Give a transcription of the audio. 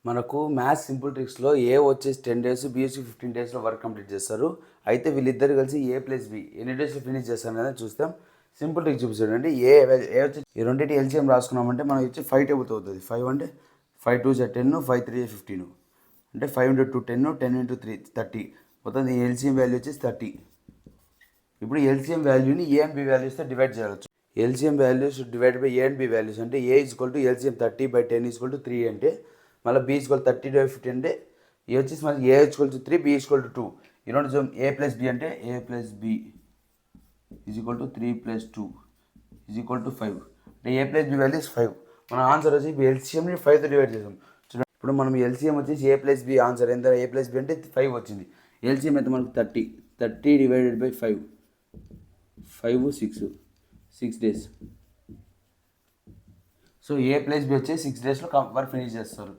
మనకు maths simple ట్రిక్స్లో ఏ వచ్చేసి 10 days, B వచ్చి 15 డేస్లో వర్క్ కంప్లీట్ చేస్తారు. అయితే వీళ్ళిద్దరు కలిసి ఏ ప్లస్ బి ఎన్ని డేస్లో ఫినిష్ చేస్తారు అనేది చూస్తాం. సింపుల్ ట్రిక్ చూపించండి. ఏ వచ్చి ఈ రెండింటి ఎల్సిఎం రాసుకున్నామంటే మనకి వచ్చి 5 టేబుల్తో అవుతుంది. 5 అంటే 5 2 10, 5 3 15 అంటే 5 × 2 10, 10 × 3 30. మొత్తం దీని ఎల్సిఎం వాల్యూ వచ్చేసి 30. ఇప్పుడు ఎల్సిఎం వాల్యూని ఏ అండ్ బి వాల్యూస్తో డివైడ్ చేయవచ్చు. LCM values divide by A and B values అంటే ఏ ఎల్సిఎం 30/10 3 అంటే మళ్ళీ బి 30/15 అంటే ఏ వచ్చేసి మనకి ఏ 3 బి 2. ఈ రెండు ఏ ప్లస్ బి అంటే ఏ ప్లస్ బి 3 + 2 5 అంటే ఏ ప్లస్ బి వాల్యూస్ 5. మన ఆన్సర్ వచ్చి ఎల్సిఎంని 5తో డివైడ్ చేసాం. చూడండి ఇప్పుడు మనం ఎల్సిఎం వచ్చేసి ఏ ప్లస్ బి ఆన్సర్ ఎంత ఏ ప్లస్ బి అంటే 5 వచ్చింది. ఎల్సిఎం అయితే మనకు 30 divided by 5 6 days. So A plus B వచ్చి 6 డేస్లో వర్క్ ఫినిష్ చేస్తారు.